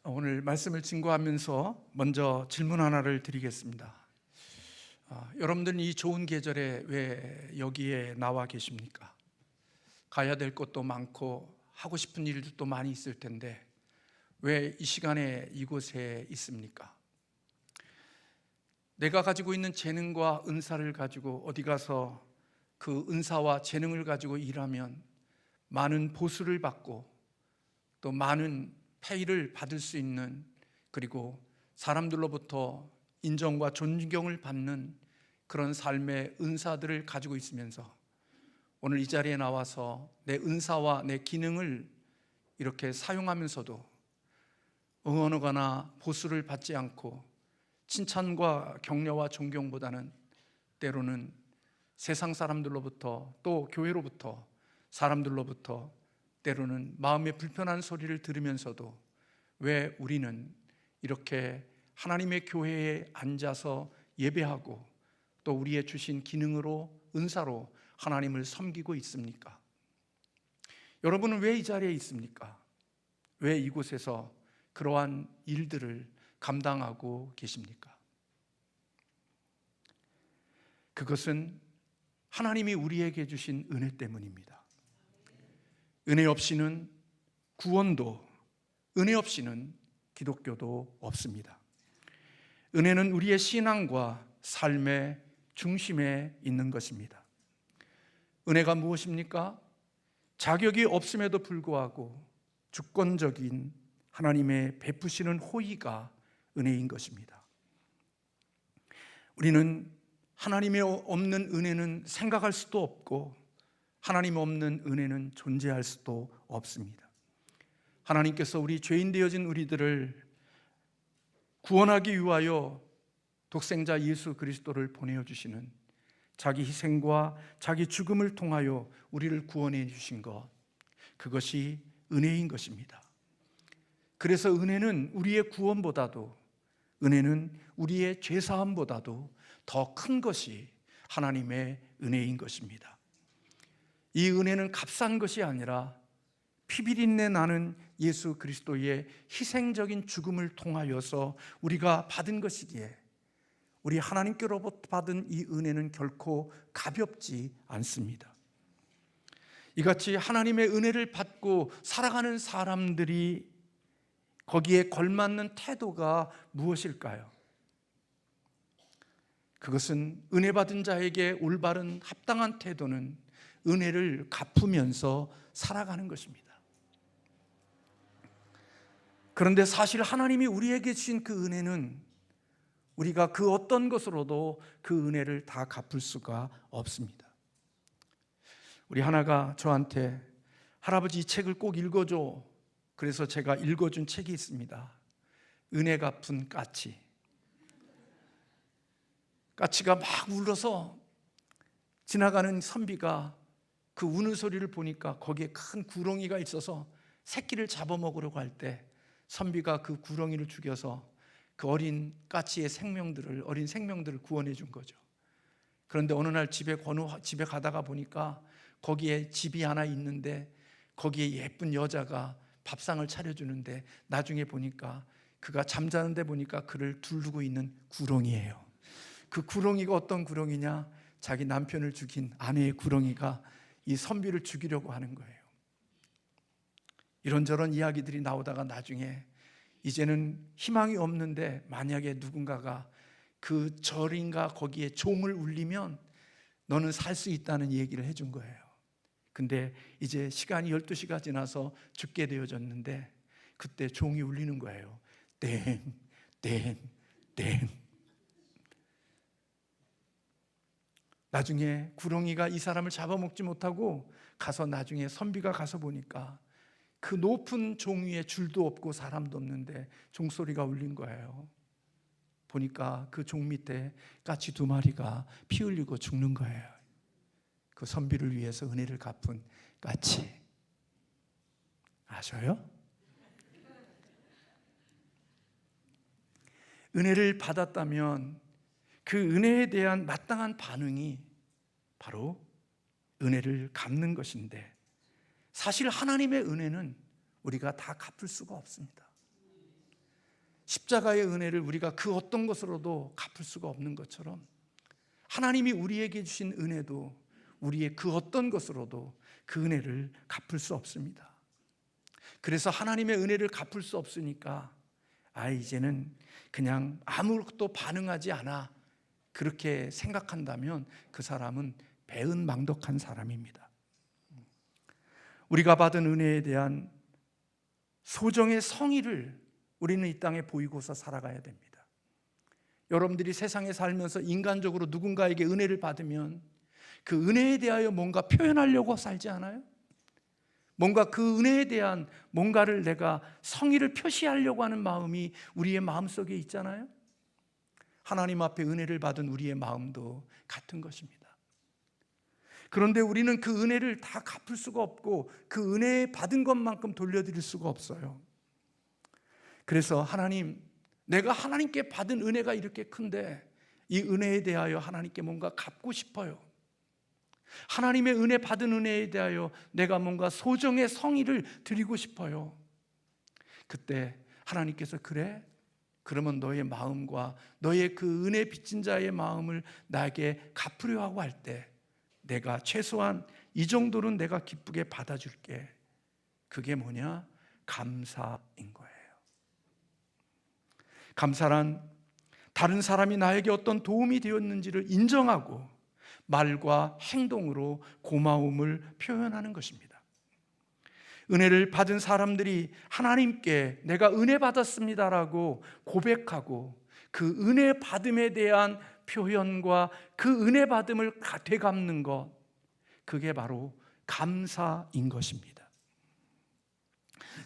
오늘 말씀을 증거하면서 먼저 질문 하나를 드리겠습니다. 여러분들은 이 좋은 계절에 왜 여기에 나와 계십니까? 가야 될 것도 많고 하고 싶은 일들도 많이 있을 텐데 왜 이 시간에 이곳에 있습니까? 내가 가지고 있는 재능과 은사를 가지고 어디 가서 그 은사와 재능을 가지고 일하면 많은 보수를 받고 또 많은 페이를 받을 수 있는, 그리고 사람들로부터 인정과 존경을 받는 그런 삶의 은사들을 가지고 있으면서 오늘 이 자리에 나와서 내 은사와 내 기능을 이렇게 사용하면서도 응원하거나 보수를 받지 않고 칭찬과 격려와 존경보다는 때로는 세상 사람들로부터 또 교회로부터 사람들로부터 때로는 마음의 불편한 소리를 들으면서도 왜 우리는 이렇게 하나님의 교회에 앉아서 예배하고 또 우리의 주신 기능으로 은사로 하나님을 섬기고 있습니까? 여러분은 왜 이 자리에 있습니까? 왜 이곳에서 그러한 일들을 감당하고 계십니까? 그것은 하나님이 우리에게 주신 은혜 때문입니다. 은혜 없이는 구원도, 은혜 없이는 기독교도 없습니다. 은혜는 우리의 신앙과 삶의 중심에 있는 것입니다. 은혜가 무엇입니까? 자격이 없음에도 불구하고 주권적인 하나님의 베푸시는 호의가 은혜인 것입니다. 우리는 하나님의 없는 은혜는 생각할 수도 없고 하나님 없는 은혜는 존재할 수도 없습니다. 하나님께서 우리 죄인 되어진 우리들을 구원하기 위하여 독생자 예수 그리스도를 보내어 주시는 자기 희생과 자기 죽음을 통하여 우리를 구원해 주신 것, 그것이 은혜인 것입니다. 그래서 은혜는 우리의 구원보다도, 은혜는 우리의 죄사함보다도 더 큰 것이 하나님의 은혜인 것입니다. 이 은혜는 값싼 것이 아니라 피비린내 나는 예수 그리스도의 희생적인 죽음을 통하여서 우리가 받은 것이기에 우리 하나님께로부터 받은 이 은혜는 결코 가볍지 않습니다. 이같이 하나님의 은혜를 받고 살아가는 사람들이 거기에 걸맞는 태도가 무엇일까요? 그것은 은혜 받은 자에게 올바른 합당한 태도는 은혜를 갚으면서 살아가는 것입니다. 그런데 사실 하나님이 우리에게 주신 그 은혜는 우리가 그 어떤 것으로도 그 은혜를 다 갚을 수가 없습니다. 우리 하나가 저한테 할아버지 이 책을 꼭 읽어줘. 그래서 제가 읽어준 책이 있습니다. 은혜 갚은 까치. 까치가 막 울어서 지나가는 선비가 그 우는 소리를 보니까 거기에 큰 구렁이가 있어서 새끼를 잡아먹으려고 할 때 선비가 그 구렁이를 죽여서 그 어린 까치의 어린 생명들을 구원해 준 거죠. 그런데 어느 날 집에 가다가 보니까 거기에 집이 하나 있는데 거기에 예쁜 여자가 밥상을 차려주는데 나중에 보니까 그가 잠자는데 보니까 그를 두르고 있는 구렁이에요. 그 구렁이가 어떤 구렁이냐? 자기 남편을 죽인 아내의 구렁이가 이 선비를 죽이려고 하는 거예요. 이런저런 이야기들이 나오다가 나중에 이제는 희망이 없는데 만약에 누군가가 그 절인가 거기에 종을 울리면 너는 살 수 있다는 얘기를 해준 거예요. 근데 이제 시간이 12시가 지나서 죽게 되어졌는데 그때 종이 울리는 거예요. 땡, 땡, 땡. 나중에 구렁이가 이 사람을 잡아먹지 못하고 가서 나중에 선비가 가서 보니까 그 높은 종 위에 줄도 없고 사람도 없는데 종소리가 울린 거예요. 보니까 그 종 밑에 까치 2마리가 피 흘리고 죽는 거예요. 그 선비를 위해서 은혜를 갚은 까치. 아셔요? 은혜를 받았다면 그 은혜에 대한 마땅한 반응이 바로 은혜를 갚는 것인데, 사실 하나님의 은혜는 우리가 다 갚을 수가 없습니다. 십자가의 은혜를 우리가 그 어떤 것으로도 갚을 수가 없는 것처럼 하나님이 우리에게 주신 은혜도 우리의 그 어떤 것으로도 그 은혜를 갚을 수 없습니다. 그래서 하나님의 은혜를 갚을 수 없으니까 이제는 그냥 아무것도 반응하지 않아, 그렇게 생각한다면 그 사람은 배은망덕한 사람입니다. 우리가 받은 은혜에 대한 소정의 성의를 우리는 이 땅에 보이고서 살아가야 됩니다. 여러분들이 세상에 살면서 인간적으로 누군가에게 은혜를 받으면 그 은혜에 대하여 뭔가 표현하려고 살지 않아요? 뭔가 그 은혜에 대한 뭔가를 내가 성의를 표시하려고 하는 마음이 우리의 마음속에 있잖아요. 하나님 앞에 은혜를 받은 우리의 마음도 같은 것입니다. 그런데 우리는 그 은혜를 다 갚을 수가 없고 그 은혜 받은 것만큼 돌려드릴 수가 없어요. 그래서 하나님, 내가 하나님께 받은 은혜가 이렇게 큰데 이 은혜에 대하여 하나님께 뭔가 갚고 싶어요. 하나님의 은혜 받은 은혜에 대하여 내가 뭔가 소정의 성의를 드리고 싶어요. 그때 하나님께서 그래? 그러면 너의 마음과 너의 그 은혜 빚진 자의 마음을 나에게 갚으려 하고 할 때 내가 최소한 이 정도는 내가 기쁘게 받아줄게. 그게 뭐냐? 감사인 거예요. 감사란 다른 사람이 나에게 어떤 도움이 되었는지를 인정하고 말과 행동으로 고마움을 표현하는 것입니다. 은혜를 받은 사람들이 하나님께 내가 은혜 받았습니다라고 고백하고 그 은혜 받음에 대한 표현과 그 은혜 받음을 되갚는 것, 그게 바로 감사인 것입니다.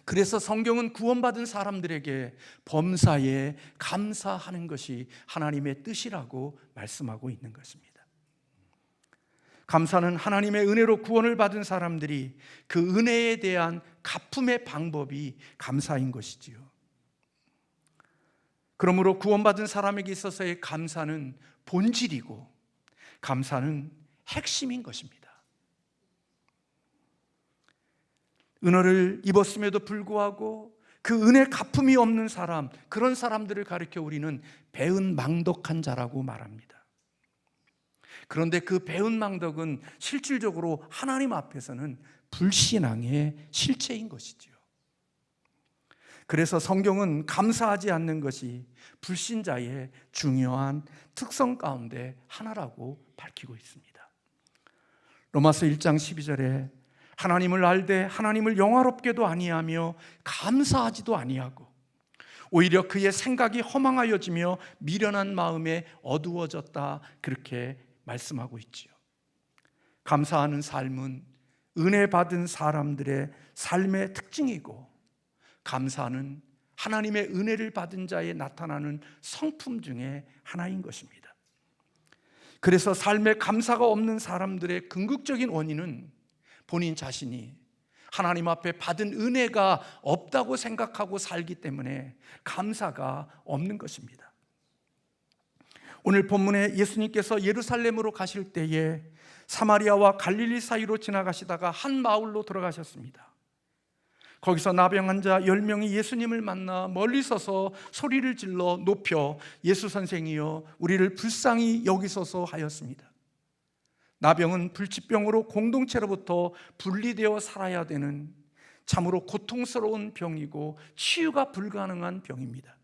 그래서 성경은 구원받은 사람들에게 범사에 감사하는 것이 하나님의 뜻이라고 말씀하고 있는 것입니다. 감사는 하나님의 은혜로 구원을 받은 사람들이 그 은혜에 대한 갚음의 방법이 감사인 것이지요. 그러므로 구원받은 사람에게 있어서의 감사는 본질이고 감사는 핵심인 것입니다. 은혜를 입었음에도 불구하고 그 은혜 갚음이 없는 사람, 그런 사람들을 가리켜 우리는 배은망덕한 자라고 말합니다. 그런데 그 배은망덕은 실질적으로 하나님 앞에서는 불신앙의 실체인 것이지요. 그래서 성경은 감사하지 않는 것이 불신자의 중요한 특성 가운데 하나라고 밝히고 있습니다. 로마서 1장 12절에 하나님을 알되 하나님을 영화롭게도 아니하며 감사하지도 아니하고 오히려 그의 생각이 허망하여지며 미련한 마음에 어두워졌다, 그렇게 말씀하고 있지요. 감사하는 삶은 은혜 받은 사람들의 삶의 특징이고 감사는 하나님의 은혜를 받은 자에 나타나는 성품 중에 하나인 것입니다. 그래서 삶에 감사가 없는 사람들의 궁극적인 원인은 본인 자신이 하나님 앞에 받은 은혜가 없다고 생각하고 살기 때문에 감사가 없는 것입니다. 오늘 본문에 예수님께서 예루살렘으로 가실 때에 사마리아와 갈릴리 사이로 지나가시다가 한 마을로 들어가셨습니다. 거기서 나병 환자 10명이 예수님을 만나 멀리 서서 소리를 질러 높여 예수 선생이여 우리를 불쌍히 여기소서 하였습니다. 나병은 불치병으로 공동체로부터 분리되어 살아야 되는 참으로 고통스러운 병이고 치유가 불가능한 병입니다.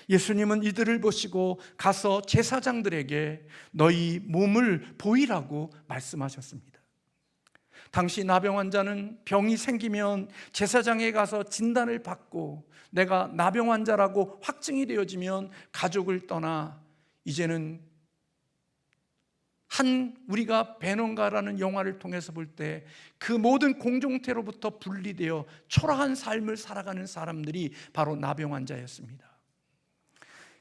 예수님은 이들을 보시고 가서 제사장들에게 너희 몸을 보이라고 말씀하셨습니다. 당시 나병 환자는 병이 생기면 제사장에 가서 진단을 받고 내가 나병 환자라고 확증이 되어지면 가족을 떠나 이제는 우리가 베논가라는 영화를 통해서 볼 때 그 모든 공동체로부터 분리되어 초라한 삶을 살아가는 사람들이 바로 나병 환자였습니다.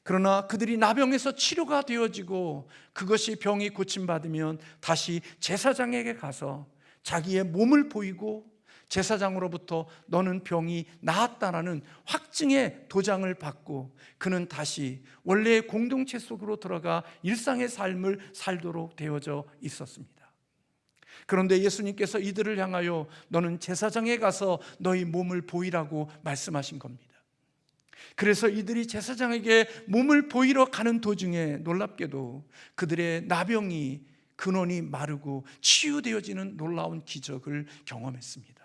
그러나 그들이 나병에서 치료가 되어지고 그것이 병이 고침받으면 다시 제사장에게 가서 자기의 몸을 보이고 제사장으로부터 너는 병이 나았다라는 확증의 도장을 받고 그는 다시 원래의 공동체 속으로 들어가 일상의 삶을 살도록 되어져 있었습니다. 그런데 예수님께서 이들을 향하여 너는 제사장에 가서 너희 몸을 보이라고 말씀하신 겁니다. 그래서 이들이 제사장에게 몸을 보이러 가는 도중에 놀랍게도 그들의 나병이 근원이 마르고 치유되어지는 놀라운 기적을 경험했습니다.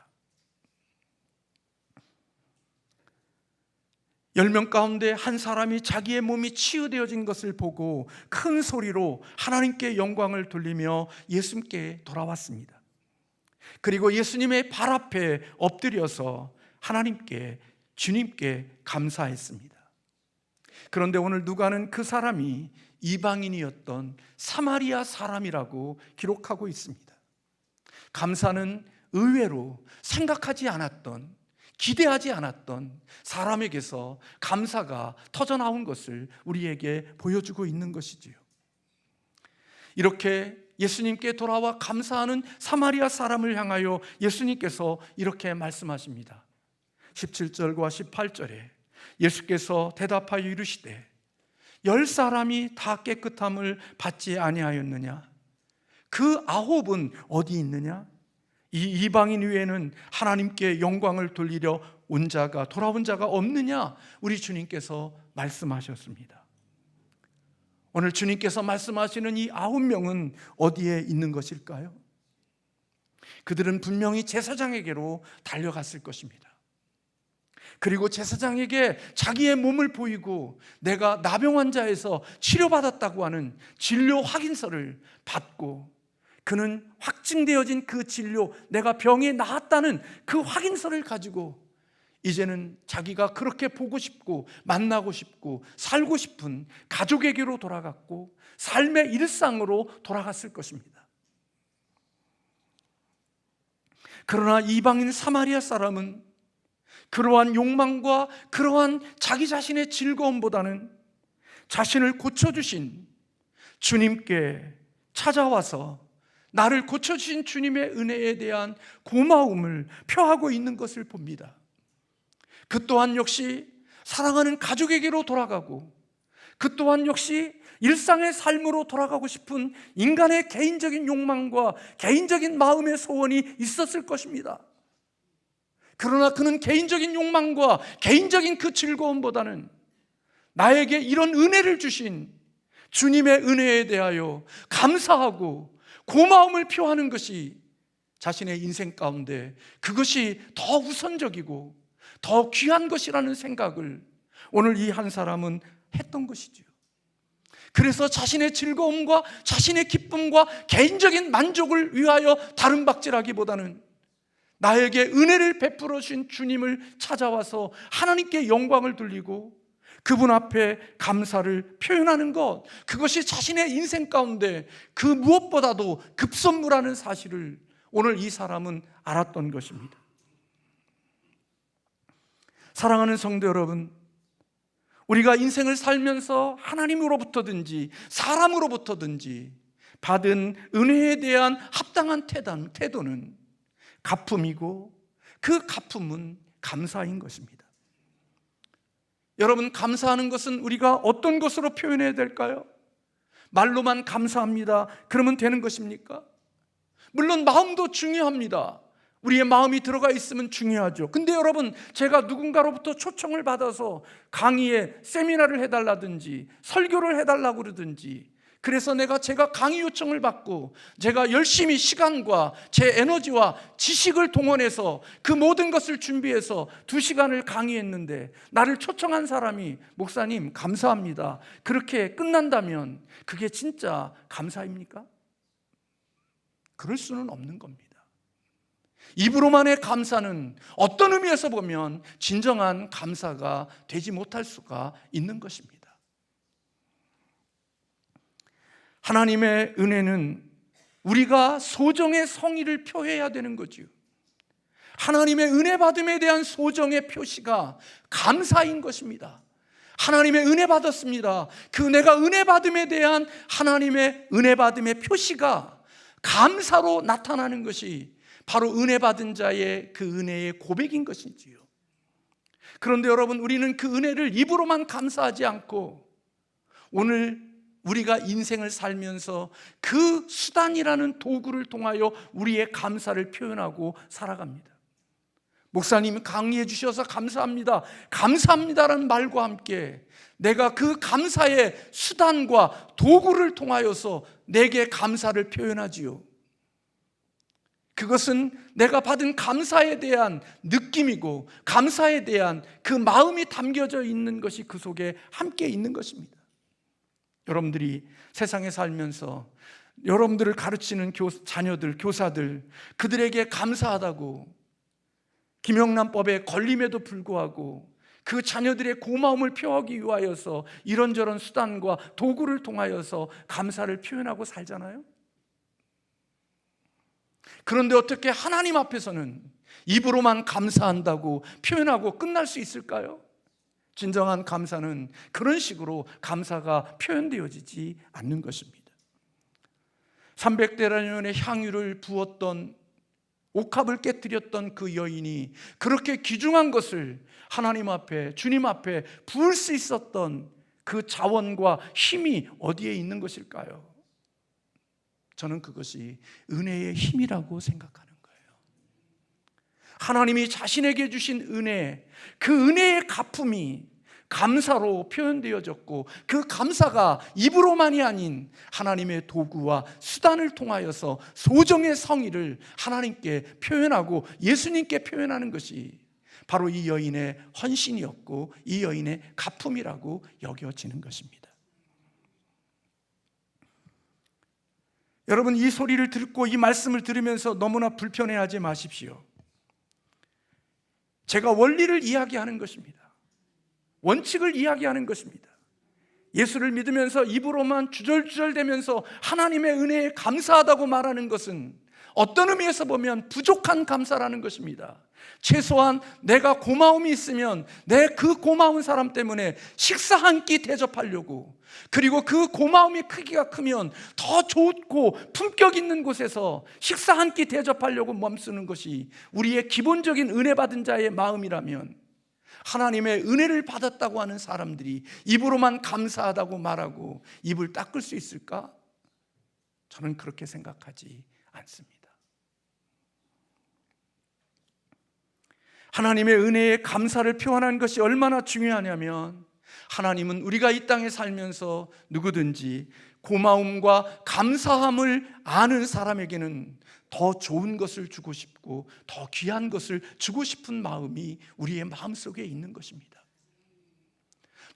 10명 가운데 한 사람이 자기의 몸이 치유되어진 것을 보고 큰 소리로 하나님께 영광을 돌리며 예수님께 돌아왔습니다. 그리고 예수님의 발 앞에 엎드려서 하나님께, 주님께 감사했습니다. 그런데 오늘 누가는 그 사람이 이방인이었던 사마리아 사람이라고 기록하고 있습니다. 감사는 의외로 생각하지 않았던, 기대하지 않았던 사람에게서 감사가 터져나온 것을 우리에게 보여주고 있는 것이지요. 이렇게 예수님께 돌아와 감사하는 사마리아 사람을 향하여 예수님께서 이렇게 말씀하십니다. 17절과 18절에 예수께서 대답하여 이르시되 10사람이 다 깨끗함을 받지 아니하였느냐? 그 9은 어디 있느냐? 이 이방인 위에는 하나님께 영광을 돌리려 온 자가, 돌아온 자가 없느냐? 우리 주님께서 말씀하셨습니다. 오늘 주님께서 말씀하시는 이 9명은 어디에 있는 것일까요? 그들은 분명히 제사장에게로 달려갔을 것입니다. 그리고 제사장에게 자기의 몸을 보이고 내가 나병 환자에서 치료받았다고 하는 진료 확인서를 받고, 그는 확증되어진 그 진료, 내가 병에 나았다는 그 확인서를 가지고 이제는 자기가 그렇게 보고 싶고 만나고 싶고 살고 싶은 가족에게로 돌아갔고 삶의 일상으로 돌아갔을 것입니다. 그러나 이방인 사마리아 사람은 그러한 욕망과 그러한 자기 자신의 즐거움보다는 자신을 고쳐주신 주님께 찾아와서 나를 고쳐주신 주님의 은혜에 대한 고마움을 표하고 있는 것을 봅니다. 그 또한 역시 사랑하는 가족에게로 돌아가고, 그 또한 역시 일상의 삶으로 돌아가고 싶은 인간의 개인적인 욕망과 개인적인 마음의 소원이 있었을 것입니다. 그러나 그는 개인적인 욕망과 개인적인 그 즐거움보다는 나에게 이런 은혜를 주신 주님의 은혜에 대하여 감사하고 고마움을 표하는 것이 자신의 인생 가운데 그것이 더 우선적이고 더 귀한 것이라는 생각을 오늘 이 한 사람은 했던 것이죠. 그래서 자신의 즐거움과 자신의 기쁨과 개인적인 만족을 위하여 다른 박질하기보다는 나에게 은혜를 베풀어 주신 주님을 찾아와서 하나님께 영광을 돌리고 그분 앞에 감사를 표현하는 것, 그것이 자신의 인생 가운데 그 무엇보다도 급선무라는 사실을 오늘 이 사람은 알았던 것입니다. 사랑하는 성도 여러분, 우리가 인생을 살면서 하나님으로부터든지 사람으로부터든지 받은 은혜에 대한 합당한 태도는 가품이고, 그 가품은 감사인 것입니다. 여러분, 감사하는 것은 우리가 어떤 것으로 표현해야 될까요? 말로만 감사합니다, 그러면 되는 것입니까? 물론 마음도 중요합니다. 우리의 마음이 들어가 있으면 중요하죠. 근데 여러분, 제가 누군가로부터 초청을 받아서 강의에 세미나를 해달라든지 설교를 해달라고 그러든지, 그래서 제가 강의 요청을 받고 제가 열심히 시간과 제 에너지와 지식을 동원해서 그 모든 것을 준비해서 2시간을 강의했는데 나를 초청한 사람이 목사님 감사합니다, 그렇게 끝난다면 그게 진짜 감사입니까? 그럴 수는 없는 겁니다. 입으로만의 감사는 어떤 의미에서 보면 진정한 감사가 되지 못할 수가 있는 것입니다. 하나님의 은혜는 우리가 소정의 성의를 표해야 되는 거지요. 하나님의 은혜 받음에 대한 소정의 표시가 감사인 것입니다. 하나님의 은혜 받았습니다. 그 내가 은혜 받음에 대한 하나님의 은혜 받음의 표시가 감사로 나타나는 것이 바로 은혜 받은 자의 그 은혜의 고백인 것이지요. 그런데 여러분, 우리는 그 은혜를 입으로만 감사하지 않고 오늘 우리가 인생을 살면서 그 수단이라는 도구를 통하여 우리의 감사를 표현하고 살아갑니다. 목사님이 강의해 주셔서 감사합니다, 감사합니다라는 말과 함께 내가 그 감사의 수단과 도구를 통하여서 내게 감사를 표현하지요. 그것은 내가 받은 감사에 대한 느낌이고 감사에 대한 그 마음이 담겨져 있는 것이 그 속에 함께 있는 것입니다. 여러분들이 세상에 살면서 여러분들을 가르치는 자녀들, 교사들, 그들에게 감사하다고 김영란법에 걸림에도 불구하고 그 자녀들의 고마움을 표하기 위하여서 이런저런 수단과 도구를 통하여서 감사를 표현하고 살잖아요. 그런데 어떻게 하나님 앞에서는 입으로만 감사한다고 표현하고 끝날 수 있을까요? 진정한 감사는 그런 식으로 감사가 표현되어지지 않는 것입니다. 300대라년의 향유를 부었던, 옥합을 깨뜨렸던 그 여인이 그렇게 귀중한 것을 하나님 앞에, 주님 앞에 부을 수 있었던 그 자원과 힘이 어디에 있는 것일까요? 저는 그것이 은혜의 힘이라고 생각하는 거예요. 하나님이 자신에게 주신 은혜, 그 은혜의 갚음이 감사로 표현되어졌고, 그 감사가 입으로만이 아닌 하나님의 도구와 수단을 통하여서 소정의 성의를 하나님께 표현하고 예수님께 표현하는 것이 바로 이 여인의 헌신이었고 이 여인의 갚음이라고 여겨지는 것입니다. 여러분, 이 소리를 듣고 이 말씀을 들으면서 너무나 불편해하지 마십시오. 제가 원리를 이야기하는 것입니다. 원칙을 이야기하는 것입니다. 예수를 믿으면서 입으로만 주절주절대면서 하나님의 은혜에 감사하다고 말하는 것은 어떤 의미에서 보면 부족한 감사라는 것입니다. 최소한 내가 고마움이 있으면 내 그 고마운 사람 때문에 식사 한 끼 대접하려고, 그리고 그 고마움의 크기가 크면 더 좋고 품격 있는 곳에서 식사 한 끼 대접하려고 멈쓰는 것이 우리의 기본적인 은혜 받은 자의 마음이라면, 하나님의 은혜를 받았다고 하는 사람들이 입으로만 감사하다고 말하고 입을 닦을 수 있을까? 저는 그렇게 생각하지 않습니다. 하나님의 은혜에 감사를 표현하는 것이 얼마나 중요하냐면, 하나님은 우리가 이 땅에 살면서 누구든지 고마움과 감사함을 아는 사람에게는 더 좋은 것을 주고 싶고 더 귀한 것을 주고 싶은 마음이 우리의 마음속에 있는 것입니다.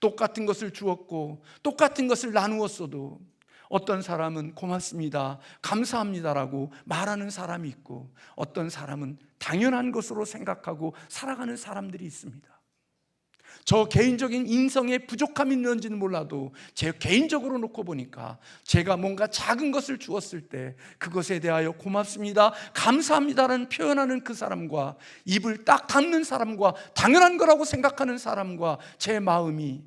똑같은 것을 주었고 똑같은 것을 나누었어도 어떤 사람은 고맙습니다, 감사합니다라고 말하는 사람이 있고, 어떤 사람은 당연한 것으로 생각하고 살아가는 사람들이 있습니다. 저 개인적인 인성에 부족함이 있는지는 몰라도 제 개인적으로 놓고 보니까 제가 뭔가 작은 것을 주었을 때 그것에 대하여 고맙습니다, 감사합니다라는 표현하는 그 사람과, 입을 딱 닫는 사람과, 당연한 거라고 생각하는 사람과, 제 마음이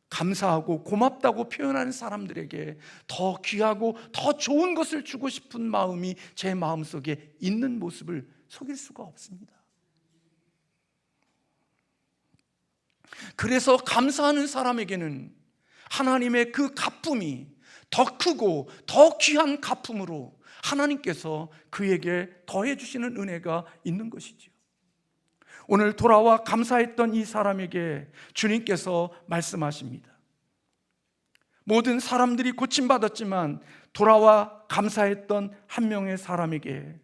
감사하고 고맙다고 표현하는 사람들에게 더 귀하고 더 좋은 것을 주고 싶은 마음이 제 마음속에 있는 모습을 속일 수가 없습니다. 그래서 감사하는 사람에게는 하나님의 그 갚음이 더 크고 더 귀한 갚음으로 하나님께서 그에게 더해 주시는 은혜가 있는 것이지요. 오늘 돌아와 감사했던 이 사람에게 주님께서 말씀하십니다. 모든 사람들이 고침받았지만 돌아와 감사했던 한 명의 사람에게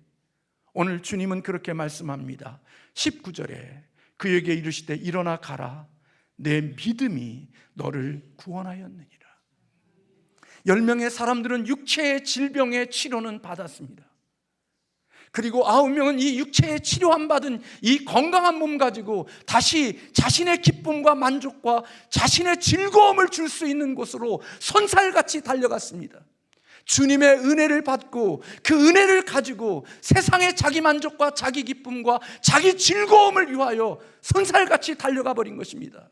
오늘 주님은 그렇게 말씀합니다. 19절에 그에게 이르시되 일어나 가라, 내 믿음이 너를 구원하였느니라. 10명의 사람들은 육체의 질병의 치료는 받았습니다. 그리고 9명은 이 육체의 치료함 받은 이 건강한 몸 가지고 다시 자신의 기쁨과 만족과 자신의 즐거움을 줄 수 있는 곳으로 손살같이 달려갔습니다. 주님의 은혜를 받고 그 은혜를 가지고 세상의 자기 만족과 자기 기쁨과 자기 즐거움을 위하여 손살같이 달려가 버린 것입니다.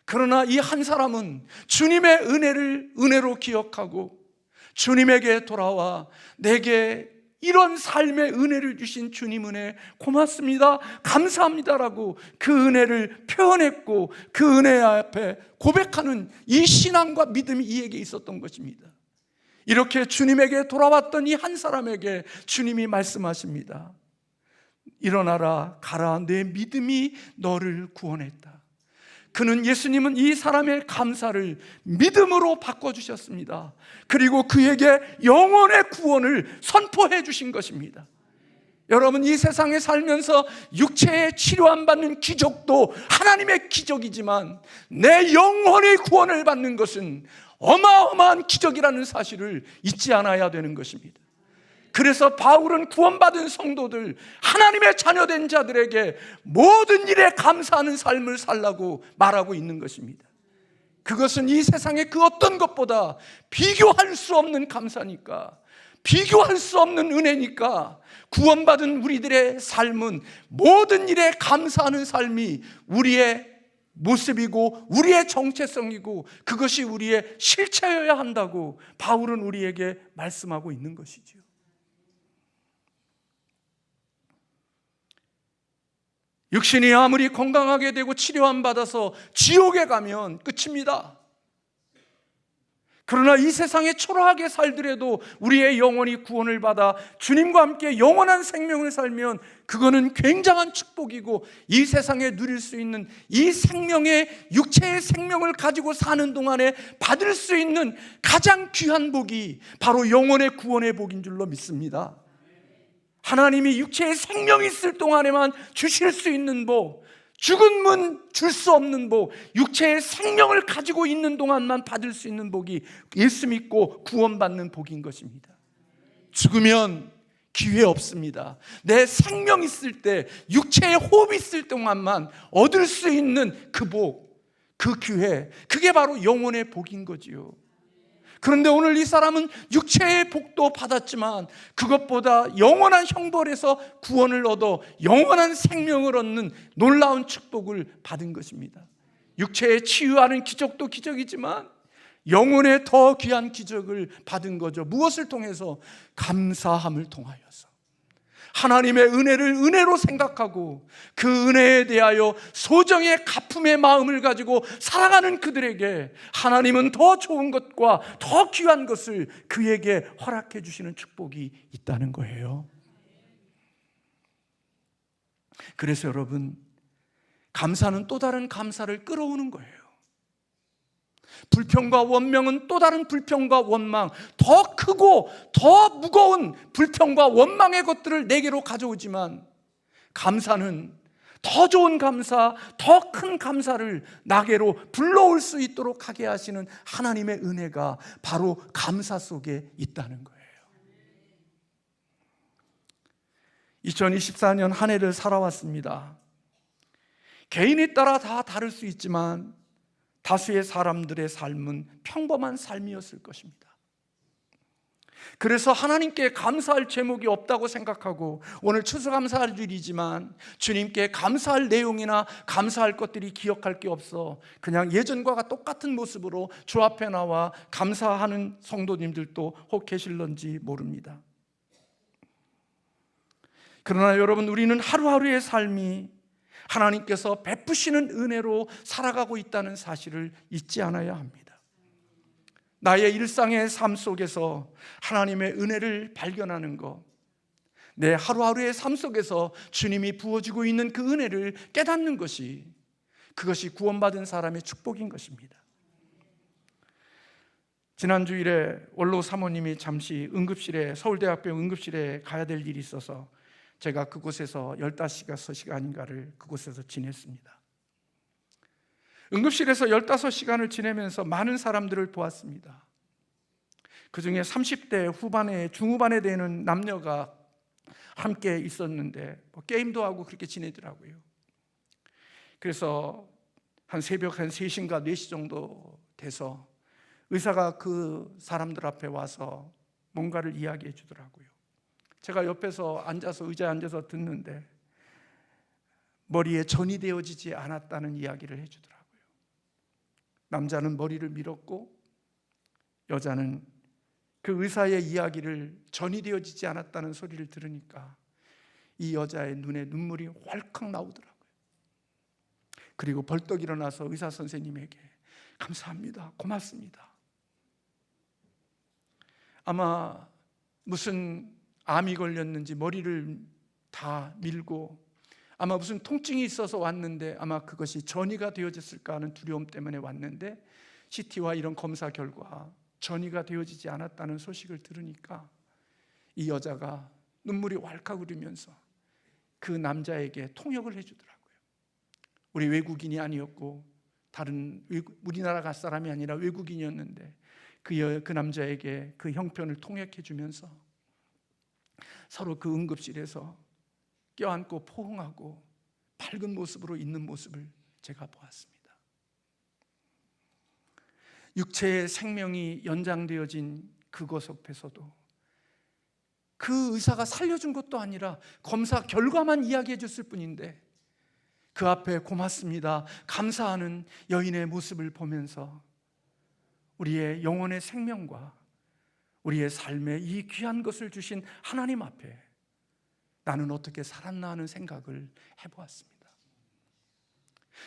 그러나 이 한 사람은 주님의 은혜를 은혜로 기억하고 주님에게 돌아와 내게 이런 삶의 은혜를 주신 주님 은혜 고맙습니다, 감사합니다라고 그 은혜를 표현했고 그 은혜 앞에 고백하는 이 신앙과 믿음이 이에게 있었던 것입니다. 이렇게 주님에게 돌아왔던 이 한 사람에게 주님이 말씀하십니다. 일어나라 가라, 내 믿음이 너를 구원했다. 그는, 예수님은 이 사람의 감사를 믿음으로 바꿔주셨습니다. 그리고 그에게 영혼의 구원을 선포해 주신 것입니다. 여러분, 이 세상에 살면서 육체의 치료 안 받는 기적도 하나님의 기적이지만 내 영혼의 구원을 받는 것은 어마어마한 기적이라는 사실을 잊지 않아야 되는 것입니다. 그래서 바울은 구원받은 성도들, 하나님의 자녀된 자들에게 모든 일에 감사하는 삶을 살라고 말하고 있는 것입니다. 그것은 이 세상의 그 어떤 것보다 비교할 수 없는 감사니까, 비교할 수 없는 은혜니까, 구원받은 우리들의 삶은 모든 일에 감사하는 삶이 우리의 모습이고 우리의 정체성이고 그것이 우리의 실체여야 한다고 바울은 우리에게 말씀하고 있는 것이죠. 육신이 아무리 건강하게 되고 치료 안 받아서 지옥에 가면 끝입니다. 그러나 이 세상에 초라하게 살더라도 우리의 영혼이 구원을 받아 주님과 함께 영원한 생명을 살면 그거는 굉장한 축복이고, 이 세상에 누릴 수 있는 이 생명의, 육체의 생명을 가지고 사는 동안에 받을 수 있는 가장 귀한 복이 바로 영혼의 구원의 복인 줄로 믿습니다. 하나님이 육체의 생명이 있을 동안에만 주실 수 있는 복, 죽으면 줄 수 없는 복, 육체의 생명을 가지고 있는 동안만 받을 수 있는 복이 예수 믿고 구원받는 복인 것입니다. 죽으면 기회 없습니다. 내 생명 있을 때, 육체의 호흡 있을 동안만 얻을 수 있는 그 복, 그 기회, 그게 바로 영혼의 복인 거지요. 그런데 오늘 이 사람은 육체의 복도 받았지만 그것보다 영원한 형벌에서 구원을 얻어 영원한 생명을 얻는 놀라운 축복을 받은 것입니다. 육체의 치유하는 기적도 기적이지만 영혼의 더 귀한 기적을 받은 거죠. 무엇을 통해서? 감사함을 통하여서. 하나님의 은혜를 은혜로 생각하고 그 은혜에 대하여 소정의 갚음의 마음을 가지고 살아가는 그들에게 하나님은 더 좋은 것과 더 귀한 것을 그에게 허락해 주시는 축복이 있다는 거예요. 그래서 여러분, 감사는 또 다른 감사를 끌어오는 거예요. 불평과 원망은 또 다른 불평과 원망, 더 크고 더 무거운 불평과 원망의 것들을 내게로 가져오지만, 감사는 더 좋은 감사, 더 큰 감사를 나게로 불러올 수 있도록 하게 하시는 하나님의 은혜가 바로 감사 속에 있다는 거예요. 2024년 한 해를 살아왔습니다. 개인에 따라 다 다를 수 있지만 다수의 사람들의 삶은 평범한 삶이었을 것입니다. 그래서 하나님께 감사할 제목이 없다고 생각하고, 오늘 추수감사일이지만 주님께 감사할 내용이나 감사할 것들이 기억할 게 없어 그냥 예전과 똑같은 모습으로 주 앞에 나와 감사하는 성도님들도 혹 계실런지 모릅니다. 그러나 여러분, 우리는 하루하루의 삶이 하나님께서 베푸시는 은혜로 살아가고 있다는 사실을 잊지 않아야 합니다. 나의 일상의 삶 속에서 하나님의 은혜를 발견하는 것, 내 하루하루의 삶 속에서 주님이 부어주고 있는 그 은혜를 깨닫는 것이, 그것이 구원받은 사람의 축복인 것입니다. 지난 주일에 원로 사모님이 잠시 서울대학병 응급실에 가야 될 일이 있어서 제가 그곳에서 15시간인가를 그곳에서 지냈습니다. 응급실에서 15시간을 지내면서 많은 사람들을 보았습니다. 그 중에 30대 후반에 중후반에 되는 남녀가 함께 있었는데 게임도 하고 그렇게 지내더라고요. 그래서 새벽 3시인가 4시 정도 돼서 의사가 그 사람들 앞에 와서 뭔가를 이야기해 주더라고요. 제가 옆에서 앉아서, 의자에 앉아서 듣는데 머리에 전이 되어지지 않았다는 이야기를 해주더라고요. 남자는 머리를 밀었고 여자는 그 의사의 이야기를, 전이 되어지지 않았다는 소리를 들으니까 이 여자의 눈에 눈물이 왈칵 나오더라고요. 그리고 벌떡 일어나서 의사 선생님에게 감사합니다, 고맙습니다. 아마 무슨 암이 걸렸는지 머리를 다 밀고 아마 무슨 통증이 있어서 왔는데 아마 그것이 전이가 되어졌을까 하는 두려움 때문에 왔는데 CT와 이런 검사 결과 전이가 되어지지 않았다는 소식을 들으니까 이 여자가 눈물이 왈칵 흐르면서 그 남자에게 통역을 해주더라고요. 우리 외국인이 아니었고 다른 우리나라 갈 사람이 아니라 외국인이었는데 그 남자에게 그 형편을 통역해 주면서 서로 그 응급실에서 껴안고 포옹하고 밝은 모습으로 있는 모습을 제가 보았습니다. 육체의 생명이 연장되어진 그곳 앞에서도 그 의사가 살려준 것도 아니라 검사 결과만 이야기해 줬을 뿐인데 그 앞에 고맙습니다, 감사하는 여인의 모습을 보면서 우리의 영혼의 생명과 우리의 삶에 이 귀한 것을 주신 하나님 앞에 나는 어떻게 살았나 하는 생각을 해보았습니다.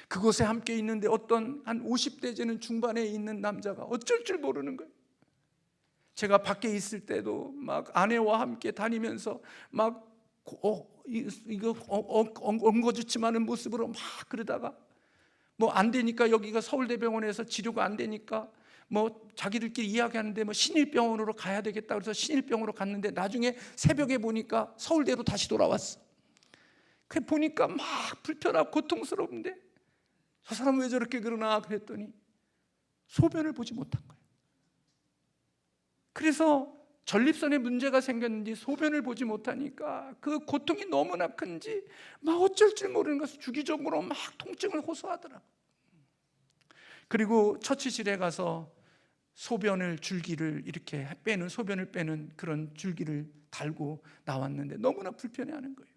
그곳에 함께 있는데 어떤 한 50대 되는 중반에 있는 남자가 어쩔 줄 모르는 거예요. 제가 밖에 있을 때도 막 아내와 함께 다니면서 막 엉거주춤 하는 모습으로 막 그러다가 뭐 안 되니까 여기가 서울대병원에서 치료가 안 되니까 뭐 자기들끼리 이야기하는데 뭐 신일병원으로 가야 되겠다 그래서 신일병원으로 갔는데 나중에 새벽에 보니까 서울대로 다시 돌아왔어. 그 보니까 막 불편하고 고통스러운데 저 사람 왜 저렇게 그러나 그랬더니 소변을 보지 못한 거예요. 그래서 전립선에 문제가 생겼는지 소변을 보지 못하니까 그 고통이 너무나 큰지 막 어쩔 줄 모르는 것을 주기적으로 막 통증을 호소하더라고요. 그리고 처치실에 가서 소변을 줄기를 이렇게 빼는 소변을 빼는 그런 줄기를 달고 나왔는데 너무나 불편해하는 거예요.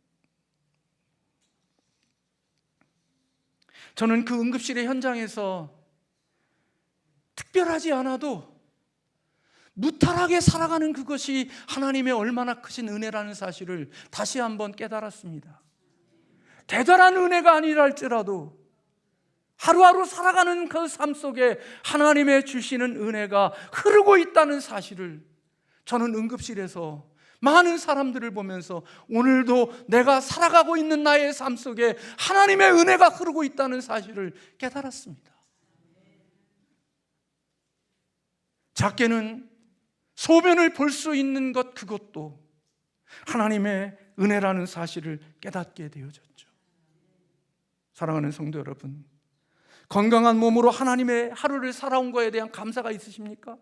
저는 그 응급실의 현장에서 특별하지 않아도 무탈하게 살아가는 그것이 하나님의 얼마나 크신 은혜라는 사실을 다시 한번 깨달았습니다. 대단한 은혜가 아니라 할지라도 하루하루 살아가는 그 삶 속에 하나님의 주시는 은혜가 흐르고 있다는 사실을 저는 응급실에서 많은 사람들을 보면서 오늘도 내가 살아가고 있는 나의 삶 속에 하나님의 은혜가 흐르고 있다는 사실을 깨달았습니다. 작게는 소변을 볼 수 있는 것 그것도 하나님의 은혜라는 사실을 깨닫게 되어졌죠. 사랑하는 성도 여러분, 건강한 몸으로 하나님의 하루를 살아온 것에 대한 감사가 있으십니까?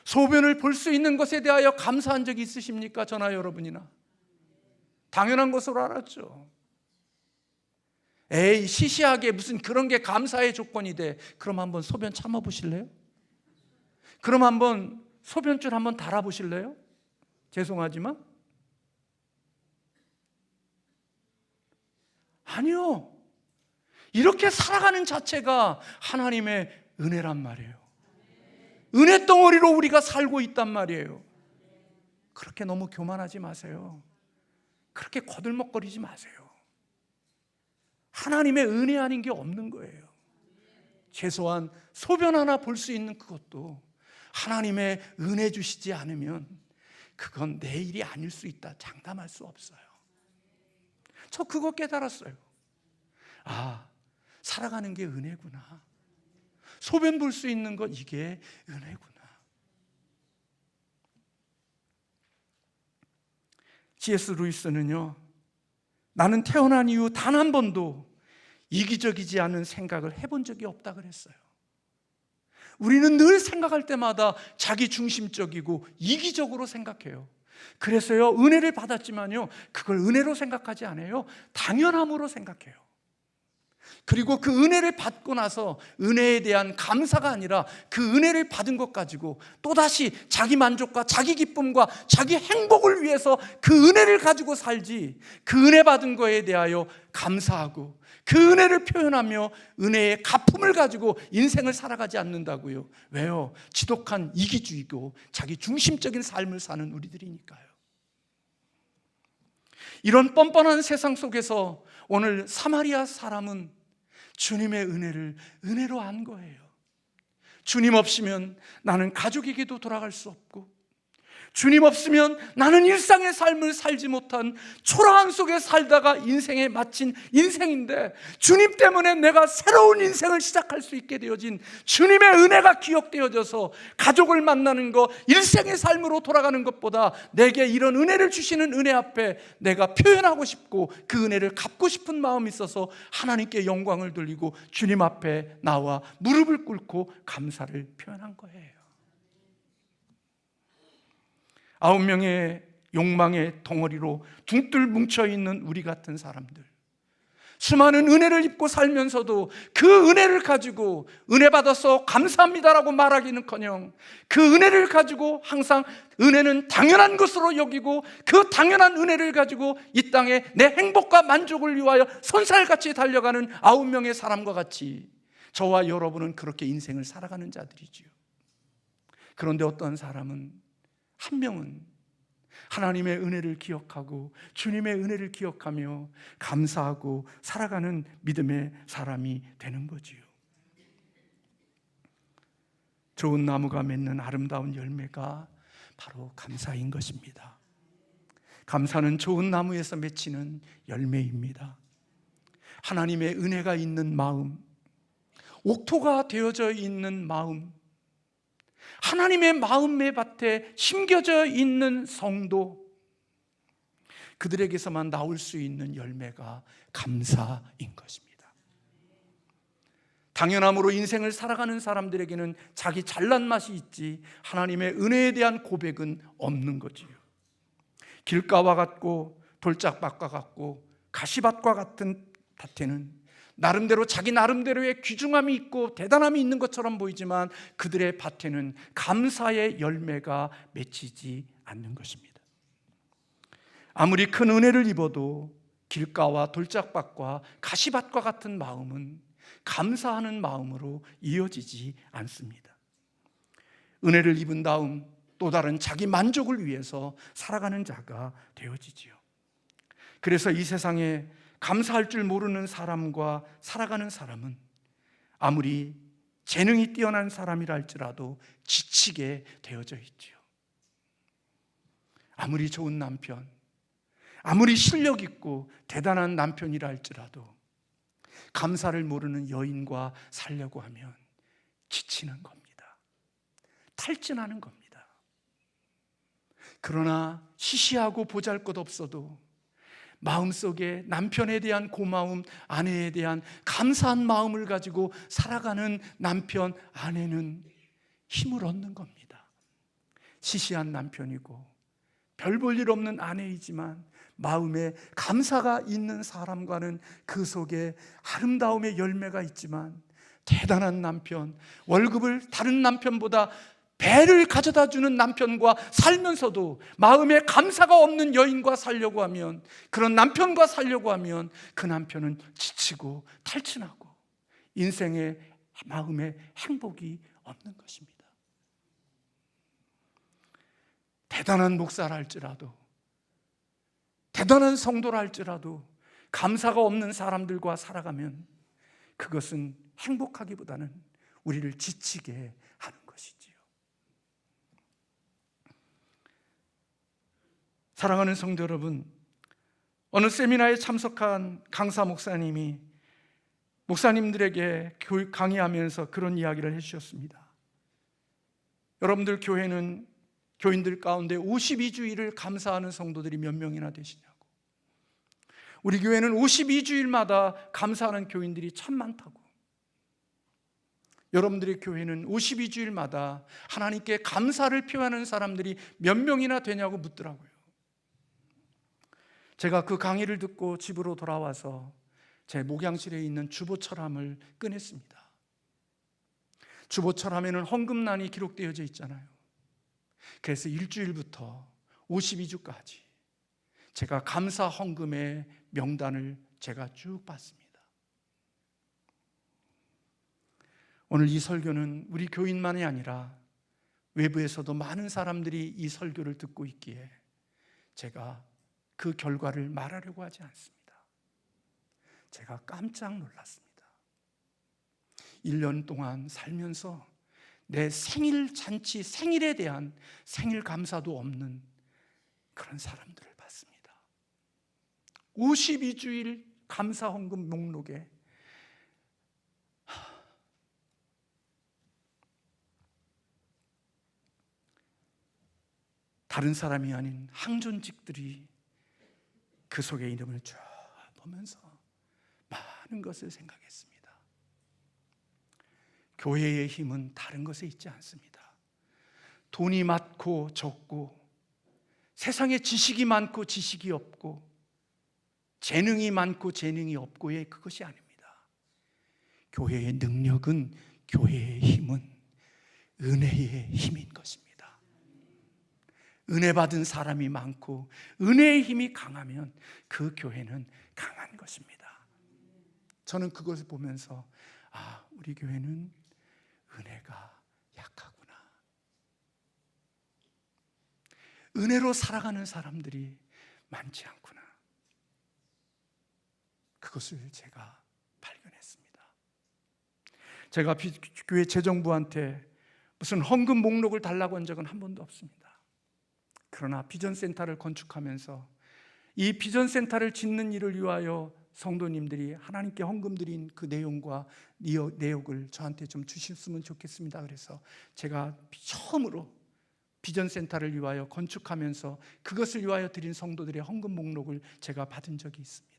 소변을 볼 수 있는 것에 대하여 감사한 적이 있으십니까? 저나 여러분이나 당연한 것으로 알았죠. 에이, 시시하게 무슨 그런 게 감사의 조건이 돼. 그럼 한번 소변 참아 보실래요? 그럼 한번 소변줄 한번 달아 보실래요? 죄송하지만 아니요. 이렇게 살아가는 자체가 하나님의 은혜란 말이에요. 은혜 덩어리로 우리가 살고 있단 말이에요. 그렇게 너무 교만하지 마세요. 그렇게 거들먹거리지 마세요. 하나님의 은혜 아닌 게 없는 거예요. 최소한 소변 하나 볼 수 있는 그것도 하나님의 은혜 주시지 않으면 그건 내 일이 아닐 수 있다 장담할 수 없어요. 저 그거 깨달았어요. 아, 살아가는 게 은혜구나. 소변 볼 수 있는 것 이게 은혜구나. C.S. 루이스는요, 나는 태어난 이후 단 한 번도 이기적이지 않은 생각을 해본 적이 없다 그랬어요. 우리는 늘 생각할 때마다 자기 중심적이고 이기적으로 생각해요. 그래서요, 은혜를 받았지만요, 그걸 은혜로 생각하지 않아요. 당연함으로 생각해요. 그리고 그 은혜를 받고 나서 은혜에 대한 감사가 아니라 그 은혜를 받은 것 가지고 또다시 자기 만족과 자기 기쁨과 자기 행복을 위해서 그 은혜를 가지고 살지, 그 은혜 받은 거에 대하여 감사하고 그 은혜를 표현하며 은혜의 가품을 가지고 인생을 살아가지 않는다고요. 왜요? 지독한 이기주의고 자기 중심적인 삶을 사는 우리들이니까요. 이런 뻔뻔한 세상 속에서 오늘 사마리아 사람은 주님의 은혜를 은혜로 안 거예요. 주님 없이면 나는 가족에게도 돌아갈 수 없고, 주님 없으면 나는 일상의 삶을 살지 못한 초라함 속에 살다가 인생에 마친 인생인데, 주님 때문에 내가 새로운 인생을 시작할 수 있게 되어진 주님의 은혜가 기억되어져서 가족을 만나는 것, 일생의 삶으로 돌아가는 것보다 내게 이런 은혜를 주시는 은혜 앞에 내가 표현하고 싶고 그 은혜를 갚고 싶은 마음이 있어서 하나님께 영광을 돌리고 주님 앞에 나와 무릎을 꿇고 감사를 표현한 거예요. 9명의 욕망의 덩어리로 둥뚫 뭉쳐있는 우리 같은 사람들, 수많은 은혜를 입고 살면서도 그 은혜를 가지고 은혜 받아서 감사합니다라고 말하기는커녕 그 은혜를 가지고 항상 은혜는 당연한 것으로 여기고 그 당연한 은혜를 가지고 이 땅에 내 행복과 만족을 위하여 손살같이 달려가는 9명의 사람과 같이 저와 여러분은 그렇게 인생을 살아가는 자들이지요. 그런데 어떤 사람은, 한 명은 하나님의 은혜를 기억하고 주님의 은혜를 기억하며 감사하고 살아가는 믿음의 사람이 되는 거지요. 좋은 나무가 맺는 아름다운 열매가 바로 감사인 것입니다. 감사는 좋은 나무에서 맺히는 열매입니다. 하나님의 은혜가 있는 마음, 옥토가 되어져 있는 마음, 하나님의 마음의 밭에 심겨져 있는 성도, 그들에게서만 나올 수 있는 열매가 감사인 것입니다. 당연함으로 인생을 살아가는 사람들에게는 자기 잘난 맛이 있지 하나님의 은혜에 대한 고백은 없는 거지요. 길가와 같고 돌짝밭과 같고 가시밭과 같은 밭에는 나름대로 자기 나름대로의 귀중함이 있고 대단함이 있는 것처럼 보이지만 그들의 밭에는 감사의 열매가 맺히지 않는 것입니다. 아무리 큰 은혜를 입어도 길가와 돌짝밭과 가시밭과 같은 마음은 감사하는 마음으로 이어지지 않습니다. 은혜를 입은 다음 또 다른 자기 만족을 위해서 살아가는 자가 되어지지요. 그래서 이 세상에 감사할 줄 모르는 사람과 살아가는 사람은 아무리 재능이 뛰어난 사람이라 할지라도 지치게 되어져 있지요. 아무리 좋은 남편, 아무리 실력 있고 대단한 남편이라 할지라도 감사를 모르는 여인과 살려고 하면 지치는 겁니다. 탈진하는 겁니다. 그러나 시시하고 보잘것없어도 마음속에 남편에 대한 고마움, 아내에 대한 감사한 마음을 가지고 살아가는 남편, 아내는 힘을 얻는 겁니다. 시시한 남편이고 별 볼 일 없는 아내이지만 마음에 감사가 있는 사람과는 그 속에 아름다움의 열매가 있지만, 대단한 남편, 월급을 다른 남편보다 배를 가져다 주는 남편과 살면서도 마음에 감사가 없는 여인과 살려고 하면, 그런 남편과 살려고 하면 그 남편은 지치고 탈진하고 인생의 마음에 행복이 없는 것입니다. 대단한 목사라 할지라도, 대단한 성도라 할지라도 감사가 없는 사람들과 살아가면 그것은 행복하기보다는 우리를 지치게 하는 것이지요. 사랑하는 성도 여러분, 어느 세미나에 참석한 강사 목사님이 목사님들에게 교육 강의하면서 그런 이야기를 해주셨습니다. 여러분들 교회는 교인들 가운데 52주일을 감사하는 성도들이 몇 명이나 되시냐고. 우리 교회는 52주일마다 감사하는 교인들이 참 많다고. 여러분들의 교회는 52주일마다 하나님께 감사를 표하는 사람들이 몇 명이나 되냐고 묻더라고요. 제가 그 강의를 듣고 집으로 돌아와서 제 목양실에 있는 주보철함을 꺼냈습니다. 주보철함에는 헌금란이 기록되어져 있잖아요. 그래서 일주일부터 52주까지 제가 감사 헌금의 명단을 제가 쭉 봤습니다. 오늘 이 설교는 우리 교인만이 아니라 외부에서도 많은 사람들이 이 설교를 듣고 있기에 제가 그 결과를 말하려고 하지 않습니다. 제가 깜짝 놀랐습니다. 1년 동안 살면서 내 생일 잔치, 생일에 대한 생일 감사도 없는 그런 사람들을 봤습니다. 52주일 감사 헌금 목록에 다른 사람이 아닌 항존직들이 그 속에 이름을 쭉 보면서 많은 것을 생각했습니다. 교회의 힘은 다른 것에 있지 않습니다. 돈이 많고 적고, 세상에 지식이 많고 지식이 없고, 재능이 많고 재능이 없고의 그것이 아닙니다. 교회의 능력은, 교회의 힘은 은혜의 힘인 것입니다. 은혜 받은 사람이 많고 은혜의 힘이 강하면 그 교회는 강한 것입니다. 저는 그것을 보면서 우리 교회는 은혜가 약하구나. 은혜로 살아가는 사람들이 많지 않구나. 그것을 제가 발견했습니다. 제가 교회 재정부한테 무슨 헌금 목록을 달라고 한 적은 한 번도 없습니다. 그러나 비전센터를 건축하면서 이 비전센터를 짓는 일을 위하여 성도님들이 하나님께 헌금 드린 그 내용과 내역을 저한테 좀 주셨으면 좋겠습니다. 그래서 제가 처음으로 비전센터를 위하여 건축하면서 그것을 위하여 드린 성도들의 헌금 목록을 제가 받은 적이 있습니다.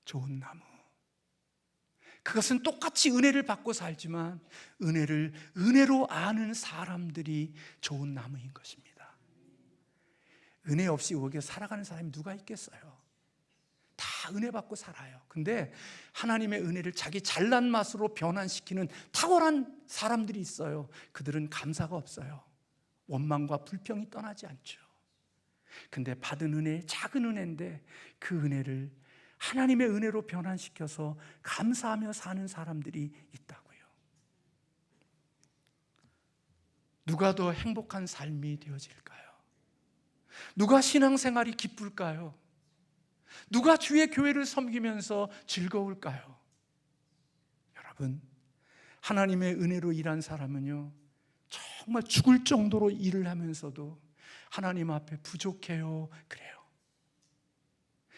좋은 나무, 그것은 똑같이 은혜를 받고 살지만 은혜를 은혜로 아는 사람들이 좋은 나무인 것입니다. 은혜 없이 여기 살아가는 사람이 누가 있겠어요? 다 은혜 받고 살아요. 근데 하나님의 은혜를 자기 잘난 맛으로 변환시키는 탁월한 사람들이 있어요. 그들은 감사가 없어요. 원망과 불평이 떠나지 않죠. 근데 받은 은혜, 작은 은혜인데 그 은혜를 하나님의 은혜로 변환시켜서 감사하며 사는 사람들이 있다고요. 누가 더 행복한 삶이 되어질까요? 누가 신앙생활이 기쁠까요? 누가 주의 교회를 섬기면서 즐거울까요? 여러분, 하나님의 은혜로 일한 사람은요, 정말 죽을 정도로 일을 하면서도 하나님 앞에 부족해요, 그래요.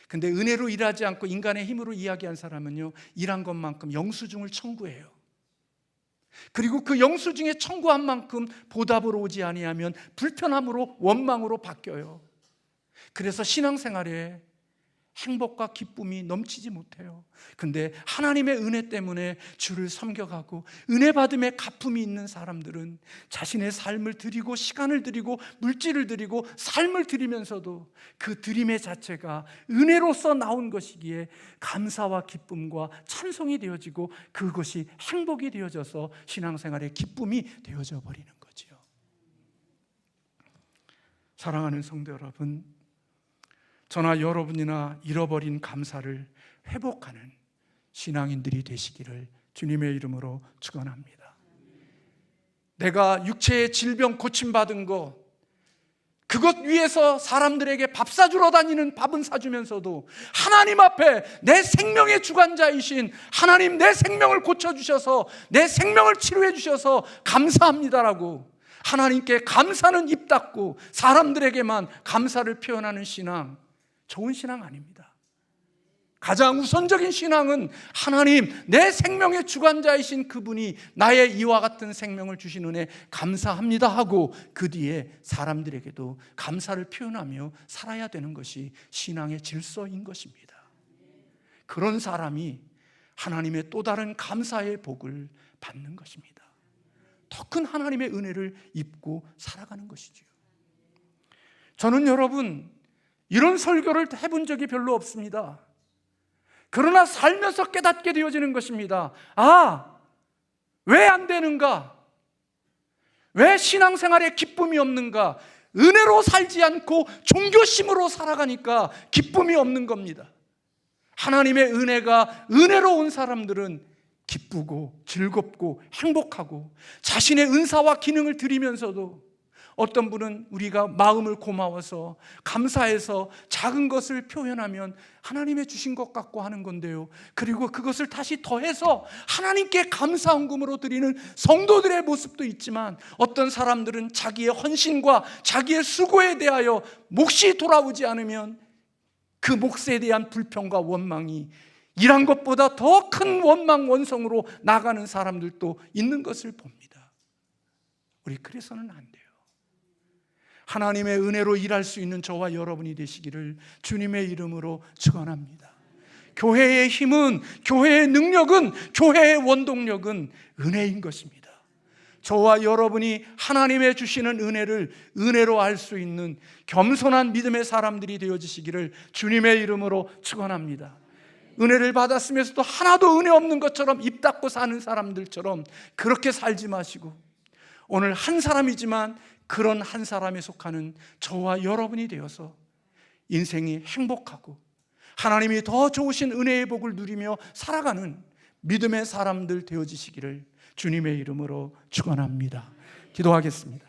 근데 은혜로 일하지 않고 인간의 힘으로 이야기한 사람은요, 일한 것만큼 영수증을 청구해요. 그리고 그 영수증에 청구한 만큼 보답으로 오지 아니하면 불편함으로, 원망으로 바뀌어요. 그래서 신앙생활에 행복과 기쁨이 넘치지 못해요. 근데 하나님의 은혜 때문에 주를 섬겨가고 은혜 받음에 가품이 있는 사람들은 자신의 삶을 드리고 시간을 드리고 물질을 드리고 삶을 드리면서도 그 드림의 자체가 은혜로서 나온 것이기에 감사와 기쁨과 찬송이 되어지고 그것이 행복이 되어져서 신앙생활의 기쁨이 되어져 버리는 거지요. 사랑하는 성도 여러분, 저나 여러분이나 잃어버린 감사를 회복하는 신앙인들이 되시기를 주님의 이름으로 축원합니다. 내가 육체의 질병 고침받은 거, 그것 위해서 사람들에게 밥 사주러 다니는 밥은 사주면서도 하나님 앞에 내 생명의 주관자이신 하나님, 내 생명을 고쳐주셔서 내 생명을 치료해 주셔서 감사합니다라고 하나님께 감사는 입 닫고 사람들에게만 감사를 표현하는 신앙, 좋은 신앙 아닙니다. 가장 우선적인 신앙은 하나님, 내 생명의 주관자이신 그분이 나의 이와 같은 생명을 주신 은혜 감사합니다 하고 그 뒤에 사람들에게도 감사를 표현하며 살아야 되는 것이 신앙의 질서인 것입니다. 그런 사람이 하나님의 또 다른 감사의 복을 받는 것입니다. 더 큰 하나님의 은혜를 입고 살아가는 것이지요. 저는 여러분, 이런 설교를 해본 적이 별로 없습니다. 그러나 살면서 깨닫게 되어지는 것입니다. 왜 안 되는가? 왜 신앙생활에 기쁨이 없는가? 은혜로 살지 않고 종교심으로 살아가니까 기쁨이 없는 겁니다. 하나님의 은혜가 은혜로 온 사람들은 기쁘고 즐겁고 행복하고 자신의 은사와 기능을 드리면서도 어떤 분은 우리가 마음을 고마워서 감사해서 작은 것을 표현하면 하나님의 주신 것 같고 하는 건데요, 그리고 그것을 다시 더해서 하나님께 감사헌금으로 드리는 성도들의 모습도 있지만, 어떤 사람들은 자기의 헌신과 자기의 수고에 대하여 몫이 돌아오지 않으면 그 몫에 대한 불평과 원망이 일한 것보다 더 큰 원망 원성으로 나가는 사람들도 있는 것을 봅니다. 우리 그래서는 안 돼요. 하나님의 은혜로 일할 수 있는 저와 여러분이 되시기를 주님의 이름으로 축원합니다. 교회의 힘은, 교회의 능력은, 교회의 원동력은 은혜인 것입니다. 저와 여러분이 하나님의 주시는 은혜를 은혜로 알 수 있는 겸손한 믿음의 사람들이 되어지시기를 주님의 이름으로 축원합니다. 은혜를 받았으면서도 하나도 은혜 없는 것처럼 입 닫고 사는 사람들처럼 그렇게 살지 마시고, 오늘 한 사람이지만 그런 한 사람에 속하는 저와 여러분이 되어서 인생이 행복하고 하나님이 더 좋으신 은혜의 복을 누리며 살아가는 믿음의 사람들 되어지시기를 주님의 이름으로 축원합니다. 기도하겠습니다.